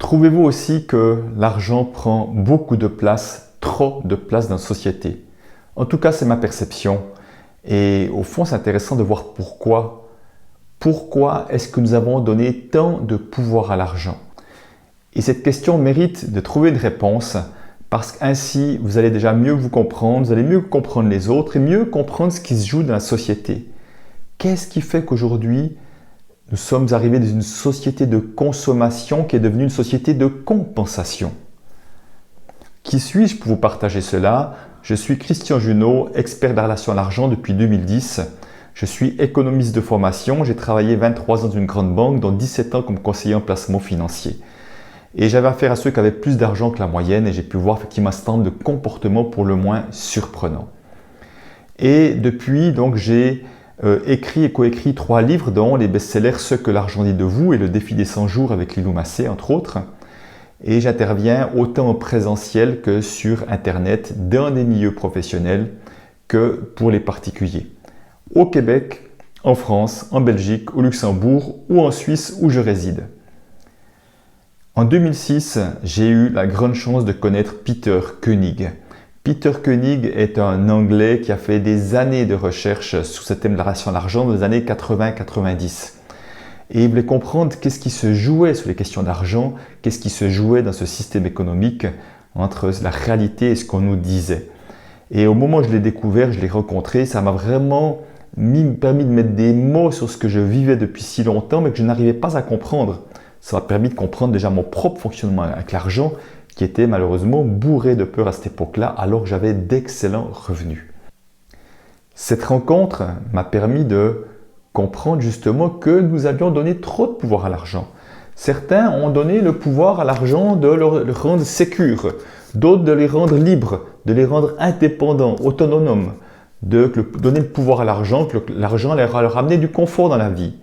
Trouvez-vous aussi que l'argent prend beaucoup de place, trop de place dans la société? En tout cas, c'est ma perception. Et au fond, c'est intéressant de voir pourquoi. Pourquoi est-ce que nous avons donné tant de pouvoir à l'argent? Et cette question mérite de trouver une réponse parce qu'ainsi, vous allez déjà mieux vous comprendre, vous allez mieux comprendre les autres et mieux comprendre ce qui se joue dans la société. Qu'est-ce qui fait qu'aujourd'hui, nous sommes arrivés dans une société de consommation qui est devenue une société de compensation? Qui suis-je pour vous partager cela? Je suis Christian Junot, expert de la relation à l'argent depuis 2010. Je suis économiste de formation. J'ai travaillé 23 ans dans une grande banque, dont 17 ans comme conseiller en placement financier. Et j'avais affaire à ceux qui avaient plus d'argent que la moyenne et j'ai pu voir effectivement un certain nombre de comportements pour le moins surprenants. Et depuis, donc, j'ai écrit et coécrit 3 livres, dont les best-sellers Ce que l'argent dit de vous et Le défi des 100 jours avec Lilou Massé, entre autres. Et j'interviens autant en présentiel que sur Internet, dans des milieux professionnels que pour les particuliers. Au Québec, en France, en Belgique, au Luxembourg ou en Suisse où je réside. En 2006, j'ai eu la grande chance de connaître Peter Koenig. Peter Koenig est un Anglais qui a fait des années de recherche sur ce thème de la relation à l'argent dans les années 80-90. Et il voulait comprendre qu'est-ce qui se jouait sur les questions d'argent, qu'est-ce qui se jouait dans ce système économique entre la réalité et ce qu'on nous disait. Et au moment où je l'ai découvert, je l'ai rencontré, ça m'a vraiment permis de mettre des mots sur ce que je vivais depuis si longtemps, mais que je n'arrivais pas à comprendre. Ça m'a permis de comprendre déjà mon propre fonctionnement avec l'argent, qui était malheureusement bourré de peur à cette époque-là, alors que j'avais d'excellents revenus. Cette rencontre m'a permis de comprendre justement que nous avions donné trop de pouvoir à l'argent. Certains ont donné le pouvoir à l'argent de le rendre sécure, d'autres de les rendre libres, de les rendre indépendants, autonomes, de donner le pouvoir à l'argent, que l'argent leur amener du confort dans la vie,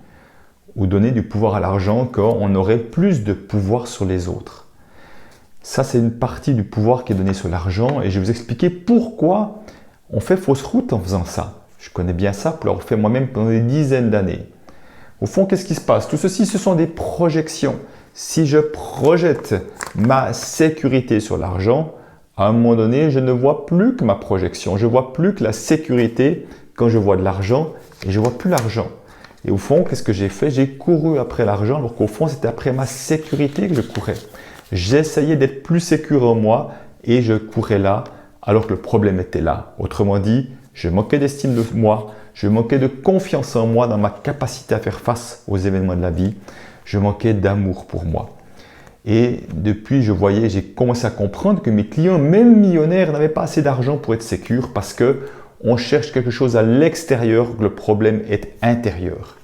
ou donner du pouvoir à l'argent quand on aurait plus de pouvoir sur les autres. Ça, c'est une partie du pouvoir qui est donné sur l'argent et je vais vous expliquer pourquoi on fait fausse route en faisant ça. Je connais bien ça pour l'avoir fait moi-même pendant des dizaines d'années. Au fond, qu'est-ce qui se passe? Tout ceci, ce sont des projections. Si je projette ma sécurité sur l'argent, à un moment donné, je ne vois plus que ma projection. Je ne vois plus que la sécurité quand je vois de l'argent et je ne vois plus l'argent. Et au fond, qu'est-ce que j'ai fait? J'ai couru après l'argent alors qu'au fond, c'était après ma sécurité que je courais. J'essayais d'être plus sécure en moi et je courais là alors que le problème était là. Autrement dit, je manquais d'estime de moi, je manquais de confiance en moi dans ma capacité à faire face aux événements de la vie. Je manquais d'amour pour moi. Et depuis, j'ai commencé à comprendre que mes clients, même millionnaires, n'avaient pas assez d'argent pour être sécures parce qu'on cherche quelque chose à l'extérieur, que le problème est intérieur.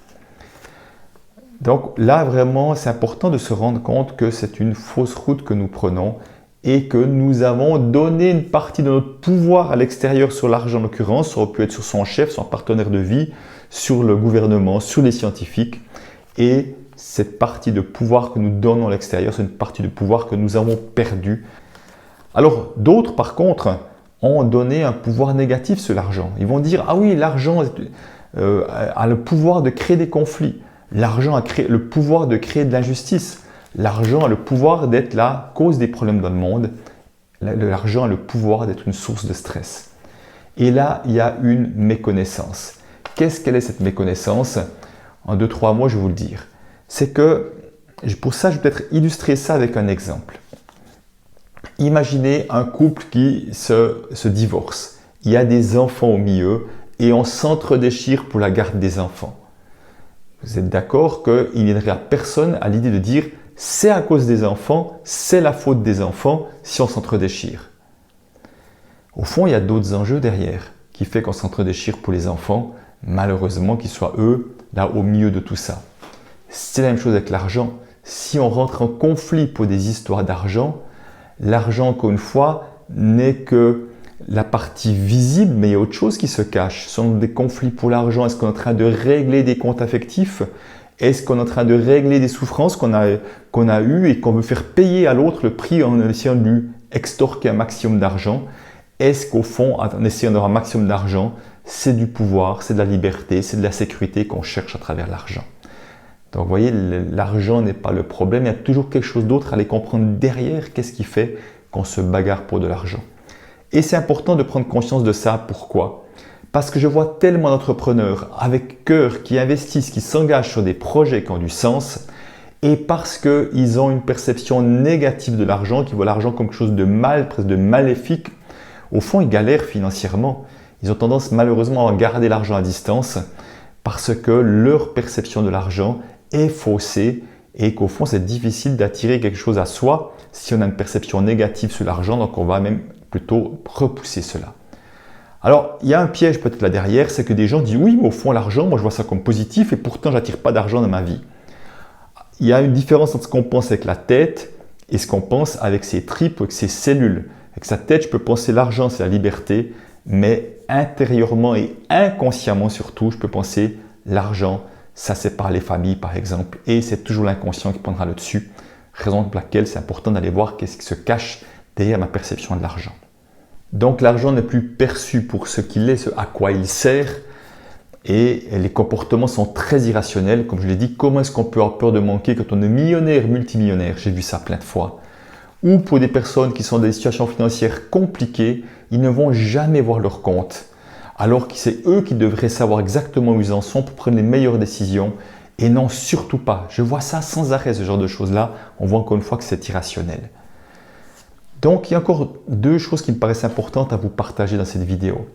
Donc là, vraiment, c'est important de se rendre compte que c'est une fausse route que nous prenons et que nous avons donné une partie de notre pouvoir à l'extérieur sur l'argent en l'occurrence, ça aurait pu être sur son chef, son partenaire de vie, sur le gouvernement, sur les scientifiques. Et cette partie de pouvoir que nous donnons à l'extérieur, c'est une partie de pouvoir que nous avons perdue. Alors d'autres par contre ont donné un pouvoir négatif sur l'argent. Ils vont dire « Ah oui, l'argent a le pouvoir de créer des conflits. L'argent a le pouvoir de créer de l'injustice. L'argent a le pouvoir d'être la cause des problèmes dans le monde. L'argent a le pouvoir d'être une source de stress. » Et là, il y a une méconnaissance. Qu'elle est cette méconnaissance? En 2-3 mots, je vais vous le dire. C'est que, pour ça, je vais peut-être illustrer ça avec un exemple. Imaginez un couple qui se divorce. Il y a des enfants au milieu et on s'entre-déchire pour la garde des enfants. Vous êtes d'accord qu'il n'y aurait personne à l'idée de dire « c'est à cause des enfants, c'est la faute des enfants si on s'entre-déchire ». Au fond, il y a d'autres enjeux derrière qui fait qu'on s'entre-déchire pour les enfants, malheureusement qu'ils soient eux là au milieu de tout ça. C'est la même chose avec l'argent. Si on rentre en conflit pour des histoires d'argent, l'argent, encore une fois, n'est que la partie visible, mais il y a autre chose qui se cache. Ce sont des conflits pour l'argent. Est-ce qu'on est en train de régler des comptes affectifs? Est-ce qu'on est en train de régler des souffrances qu'on a eues et qu'on veut faire payer à l'autre le prix en essayant de lui extorquer un maximum d'argent? Est-ce qu'au fond, en essayant d'avoir un maximum d'argent, c'est du pouvoir, c'est de la liberté, c'est de la sécurité qu'on cherche à travers l'argent? Donc vous voyez, l'argent n'est pas le problème, il y a toujours quelque chose d'autre à aller comprendre derrière. Qu'est-ce qui fait qu'on se bagarre pour de l'argent? Et c'est important de prendre conscience de ça. Pourquoi? Parce que je vois tellement d'entrepreneurs avec cœur qui investissent, qui s'engagent sur des projets qui ont du sens, et parce qu'ils ont une perception négative de l'argent, qui voient l'argent comme quelque chose de mal, presque de maléfique, au fond ils galèrent financièrement. Ils ont tendance malheureusement à garder l'argent à distance parce que leur perception de l'argent est faussée et qu'au fond c'est difficile d'attirer quelque chose à soi si on a une perception négative sur l'argent, donc on va même plutôt repousser cela. Alors il y a un piège peut-être là derrière, c'est que des gens disent oui mais au fond l'argent, moi je vois ça comme positif et pourtant j'attire pas d'argent dans ma vie. Il y a une différence entre ce qu'on pense avec la tête et ce qu'on pense avec ses tripes ou avec ses cellules. Avec sa tête, je peux penser l'argent, c'est la liberté, mais intérieurement et inconsciemment surtout, je peux penser l'argent, ça sépare les familles par exemple, et c'est toujours l'inconscient qui prendra le dessus. Raison pour laquelle c'est important d'aller voir qu'est-ce qui se cache derrière ma perception de l'argent. Donc l'argent n'est plus perçu pour ce qu'il est, ce à quoi il sert, et les comportements sont très irrationnels. Comme je l'ai dit, comment est-ce qu'on peut avoir peur de manquer quand on est millionnaire, multimillionnaire? J'ai vu ça plein de fois. Ou pour des personnes qui sont dans des situations financières compliquées, ils ne vont jamais voir leur compte. Alors que c'est eux qui devraient savoir exactement où ils en sont pour prendre les meilleures décisions. Et non, surtout pas. Je vois ça sans arrêt, ce genre de choses-là. On voit encore une fois que c'est irrationnel. Donc, il y a encore deux choses qui me paraissent importantes à vous partager dans cette vidéo.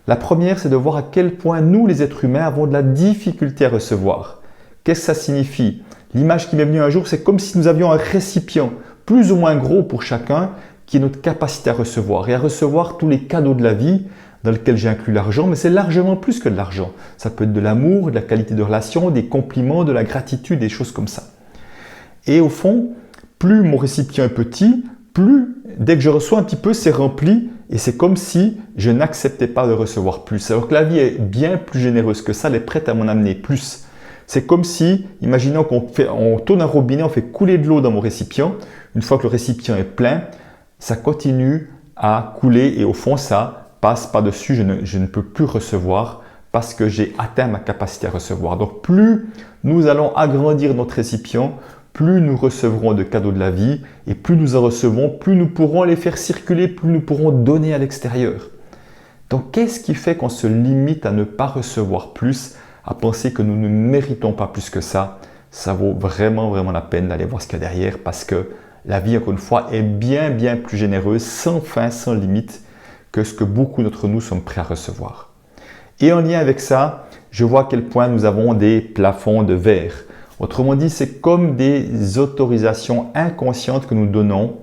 La première, c'est de voir à quel point nous, les êtres humains, avons de la difficulté à recevoir. Qu'est-ce que ça signifie? L'image qui m'est venue un jour, c'est comme si nous avions un récipient plus ou moins gros pour chacun, qui est notre capacité à recevoir et à recevoir tous les cadeaux de la vie dans lesquels j'inclus l'argent, mais c'est largement plus que de l'argent. Ça peut être de l'amour, de la qualité de relation, des compliments, de la gratitude, des choses comme ça. Et au fond, plus mon récipient est petit, plus dès que je reçois un petit peu, c'est rempli et c'est comme si je n'acceptais pas de recevoir plus. Alors que la vie est bien plus généreuse que ça, elle est prête à m'en amener plus. C'est comme si, imaginons qu'on tourne un robinet, on fait couler de l'eau dans mon récipient. Une fois que le récipient est plein, ça continue à couler et au fond, ça passe par-dessus. Je ne peux plus recevoir parce que j'ai atteint ma capacité à recevoir. Donc, plus nous allons agrandir notre récipient, plus nous recevrons de cadeaux de la vie et plus nous en recevons, plus nous pourrons les faire circuler, plus nous pourrons donner à l'extérieur. Donc, qu'est-ce qui fait qu'on se limite à ne pas recevoir plus, à penser que nous ne méritons pas plus que ça? Ça vaut vraiment la peine d'aller voir ce qu'il y a derrière parce que la vie, encore une fois, est bien plus généreuse, sans fin, sans limite, que ce que beaucoup d'entre nous sommes prêts à recevoir. Et en lien avec ça, je vois à quel point nous avons des plafonds de verre. Autrement dit, c'est comme des autorisations inconscientes que nous donnons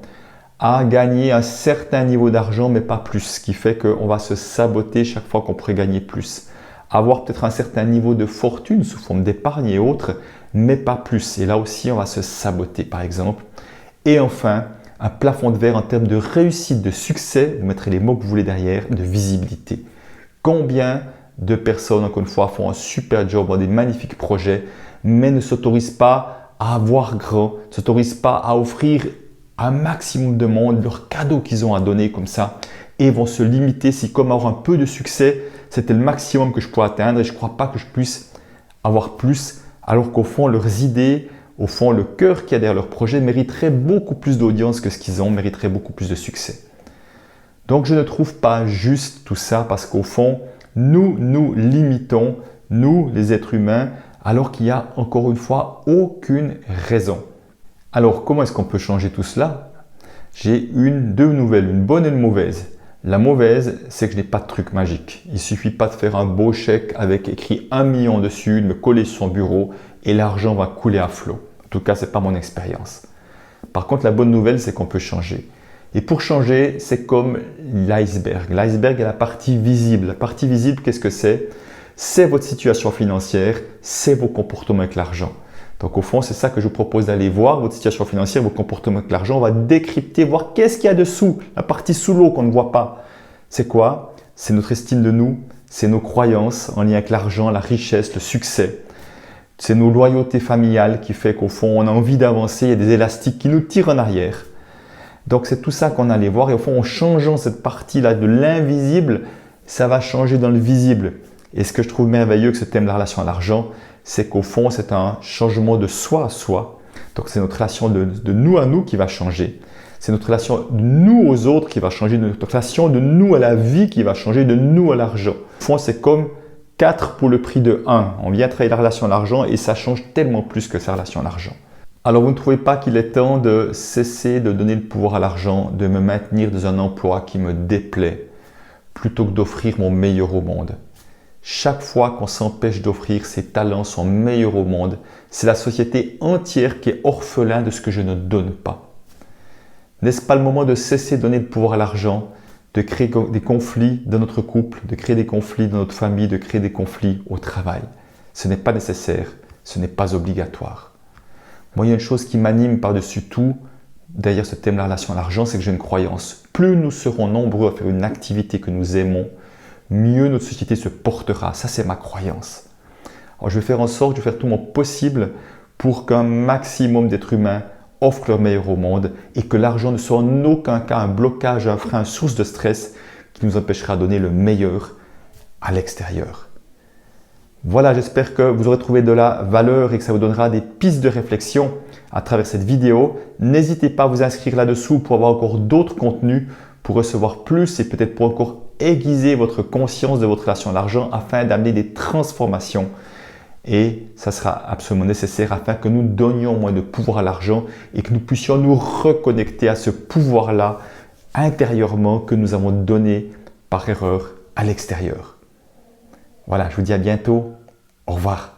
à gagner un certain niveau d'argent, mais pas plus. Ce qui fait qu'on va se saboter chaque fois qu'on pourrait gagner plus. Avoir peut-être un certain niveau de fortune sous forme d'épargne et autres, mais pas plus. Et là aussi, on va se saboter par exemple. Et enfin, un plafond de verre en termes de réussite, de succès, vous mettrez les mots que vous voulez derrière, de visibilité. Combien de personnes, encore une fois, font un super job, ont des magnifiques projets, mais ne s'autorisent pas à avoir grand, ne s'autorisent pas à offrir un maximum de monde, leurs cadeaux qu'ils ont à donner comme ça, et vont se limiter si comme avoir un peu de succès, c'était le maximum que je pourrais atteindre et je ne crois pas que je puisse avoir plus, alors qu'au fond, leurs idées, au fond, le cœur qu'il y a derrière leur projet mériterait beaucoup plus d'audience que ce qu'ils ont, mériterait beaucoup plus de succès. Donc, je ne trouve pas juste tout ça parce qu'au fond, nous nous limitons, nous les êtres humains, alors qu'il n'y a encore une fois aucune raison. Alors, comment est-ce qu'on peut changer tout cela? J'ai deux nouvelles, une bonne et une mauvaise. La mauvaise, c'est que je n'ai pas de truc magique. Il ne suffit pas de faire un beau chèque avec écrit 1 million dessus, de me coller sur son bureau et l'argent va couler à flot. En tout cas, ce n'est pas mon expérience. Par contre, la bonne nouvelle, c'est qu'on peut changer. Et pour changer, c'est comme l'iceberg. L'iceberg est la partie visible. La partie visible, qu'est-ce que c'est? C'est votre situation financière, c'est vos comportements avec l'argent. Donc au fond, c'est ça que je vous propose d'aller voir, votre situation financière, vos comportements avec l'argent. On va décrypter, voir qu'est-ce qu'il y a dessous, la partie sous l'eau qu'on ne voit pas. C'est quoi? C'est notre estime de nous, c'est nos croyances en lien avec l'argent, la richesse, le succès. C'est nos loyautés familiales qui fait qu'au fond, on a envie d'avancer, il y a des élastiques qui nous tirent en arrière. Donc c'est tout ça qu'on allait voir et au fond, en changeant cette partie-là de l'invisible, ça va changer dans le visible. Et ce que je trouve merveilleux que ce thème de la relation à l'argent, c'est qu'au fond, c'est un changement de soi à soi. Donc, c'est notre relation de nous à nous qui va changer. C'est notre relation de nous aux autres qui va changer, notre relation de nous à la vie qui va changer, de nous à l'argent. Au fond, c'est comme 4 pour le prix de 1. On vient travailler la relation à l'argent et ça change tellement plus que sa relation à l'argent. Alors, vous ne trouvez pas qu'il est temps de cesser de donner le pouvoir à l'argent, de me maintenir dans un emploi qui me déplaît, plutôt que d'offrir mon meilleur au monde? Chaque fois qu'on s'empêche d'offrir ses talents, son meilleur au monde, c'est la société entière qui est orphelin de ce que je ne donne pas. N'est-ce pas le moment de cesser de donner le pouvoir à l'argent, de créer des conflits dans notre couple, de créer des conflits dans notre famille, de créer des conflits au travail? Ce n'est pas nécessaire, ce n'est pas obligatoire. Moi, il y a une chose qui m'anime par-dessus tout, derrière ce thème de la relation à l'argent, c'est que j'ai une croyance. Plus nous serons nombreux à faire une activité que nous aimons, mieux notre société se portera. Ça, c'est ma croyance. Alors, je vais faire en sorte, je vais faire tout mon possible pour qu'un maximum d'êtres humains offrent leur meilleur au monde et que l'argent ne soit en aucun cas un blocage, un frein, une source de stress qui nous empêchera de donner le meilleur à l'extérieur. Voilà, j'espère que vous aurez trouvé de la valeur et que ça vous donnera des pistes de réflexion à travers cette vidéo. N'hésitez pas à vous inscrire là-dessous pour avoir encore d'autres contenus, pour recevoir plus et peut-être pour encore aiguiser votre conscience de votre relation à l'argent afin d'amener des transformations. Et ça sera absolument nécessaire afin que nous donnions moins de pouvoir à l'argent et que nous puissions nous reconnecter à ce pouvoir-là intérieurement que nous avons donné par erreur à l'extérieur. Voilà, je vous dis à bientôt. Au revoir.